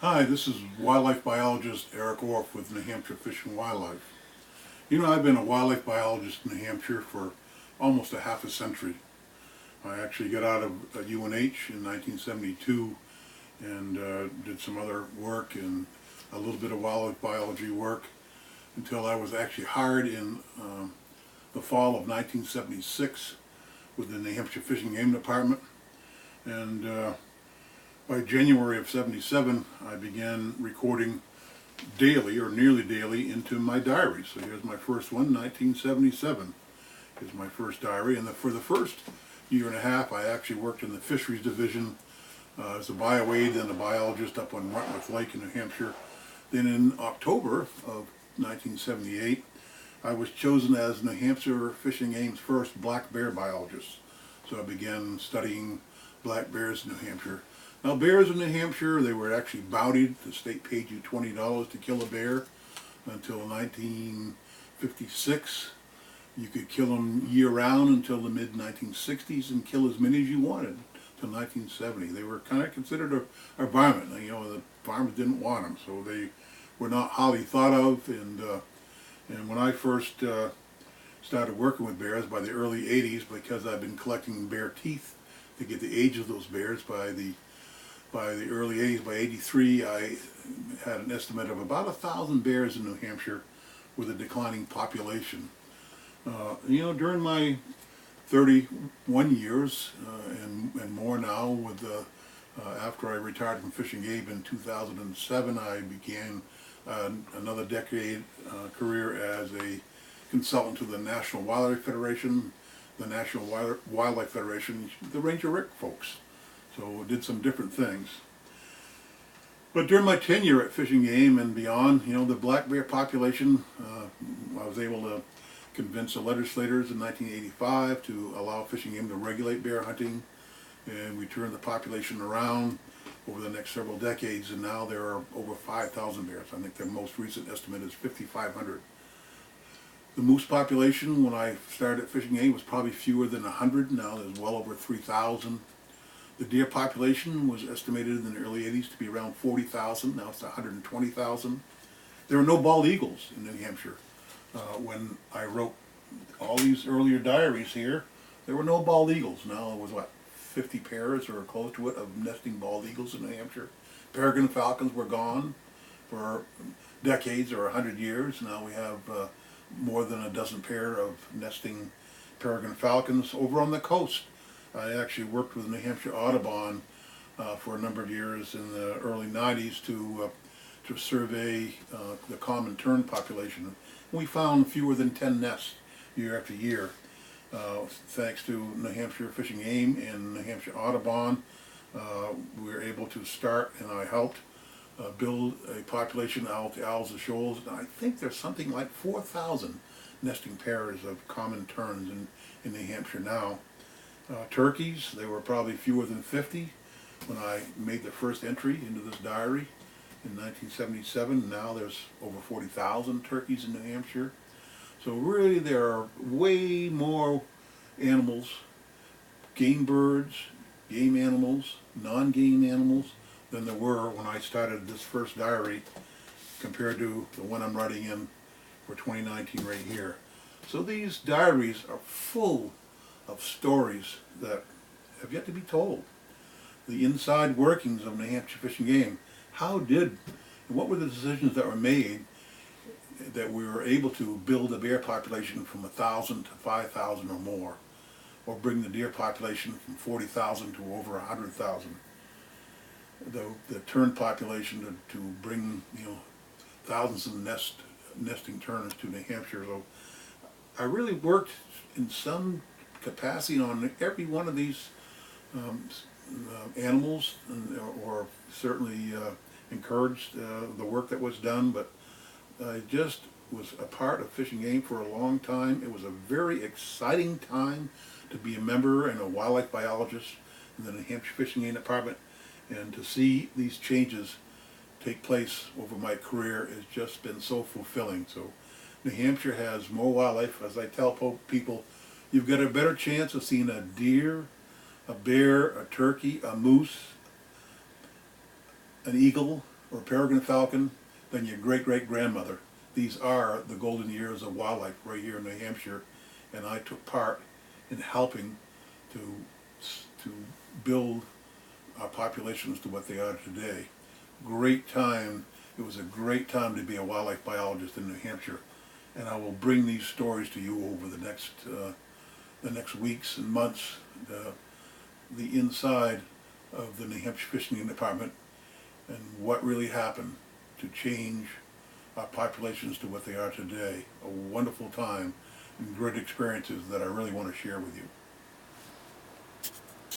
Hi, this is wildlife biologist Eric Orff with New Hampshire Fish and Wildlife. You know, I've been a wildlife biologist in New Hampshire for almost a half a century. I actually got out of UNH in 1972 and did some other work and a little bit of wildlife biology work until I was actually hired in the fall of 1976 with the New Hampshire Fish and Game Department. And by January of '77, I began recording daily or nearly daily into my diary. So here's my first one, 1977 is my first diary. And for the first year and a half, I actually worked in the fisheries division as a bioaid and a biologist up on Wentworth Lake in New Hampshire. Then in October of 1978, I was chosen as New Hampshire Fish and Game's first black bear biologist. So I began studying black bears in New Hampshire. Now, bears in New Hampshire, they were actually bountied. The state paid you $20 to kill a bear until 1956. You could kill them year-round until the mid-1960s and kill as many as you wanted until 1970. They were kind of considered a varmint. You know, the farmers didn't want them, so they were not highly thought of. And when I first started working with bears by the early 80s, because I've been collecting bear teeth to get the age of those bears by the early 80s, by 83, I had an estimate of about 1,000 bears in New Hampshire with a declining population. You know, during my 31 years and more now, after I retired from Fish and Game in 2007, I began another decade career as a consultant to the National Wildlife Federation, the National Wildlife Federation, the Ranger Rick folks. So did some different things. But during my tenure at Fish and Game and beyond, you know, the black bear population, I was able to convince the legislators in 1985 to allow Fish and Game to regulate bear hunting, and we turned the population around over the next several decades, and now there are over 5,000 bears. I think their most recent estimate is 5,500. The moose population, when I started at Fish and Game, was probably fewer than 100. Now there's well over 3,000. The deer population was estimated in the early 80s to be around 40,000. Now it's 120,000. There are no bald eagles in New Hampshire. When I wrote all these earlier diaries here, there were no bald eagles. Now there was, 50 pairs or close to it of nesting bald eagles in New Hampshire. Peregrine falcons were gone for decades or 100 years. Now we have more than a dozen pair of nesting peregrine falcons over on the coast. I actually worked with New Hampshire Audubon for a number of years in the early 90s to survey the common tern population. We found fewer than 10 nests year after year. Thanks to New Hampshire Fish and Game and New Hampshire Audubon, we were able to start, and I helped build a population out at the Owls and Shoals. And I think there's something like 4,000 nesting pairs of common terns in New Hampshire now. Turkeys, there were probably fewer than 50 when I made the first entry into this diary in 1977. Now there's over 40,000 turkeys in New Hampshire. So really there are way more animals, game birds, game animals, non-game animals, than there were when I started this first diary compared to the one I'm writing in for 2019 right here. So these diaries are full of stories that have yet to be told. The inside workings of New Hampshire Fish and Game. What were the decisions that were made that we were able to build a bear population from 1,000 to 5,000 or more, or bring the deer population from 40,000 to over 100,000. The tern population to bring, thousands of nesting terns to New Hampshire. So I really worked in some capacity on every one of these animals, or certainly encouraged the work that was done, but I just was a part of Fish and Game for a long time. It was a very exciting time to be a member and a wildlife biologist in the New Hampshire Fish and Game Department, and to see these changes take place over my career has just been so fulfilling. So New Hampshire has more wildlife. As I tell people, you've got a better chance of seeing a deer, a bear, a turkey, a moose, an eagle, or a peregrine falcon than your great-great-grandmother. These are the golden years of wildlife right here in New Hampshire, and I took part in helping to build our populations to what they are today. Great time. It was a great time to be a wildlife biologist in New Hampshire, and I will bring these stories to you over the next weeks and months. The inside of the New Hampshire Fishing Department and what really happened to change our populations to what they are today. A wonderful time and great experiences that I really want to share with you.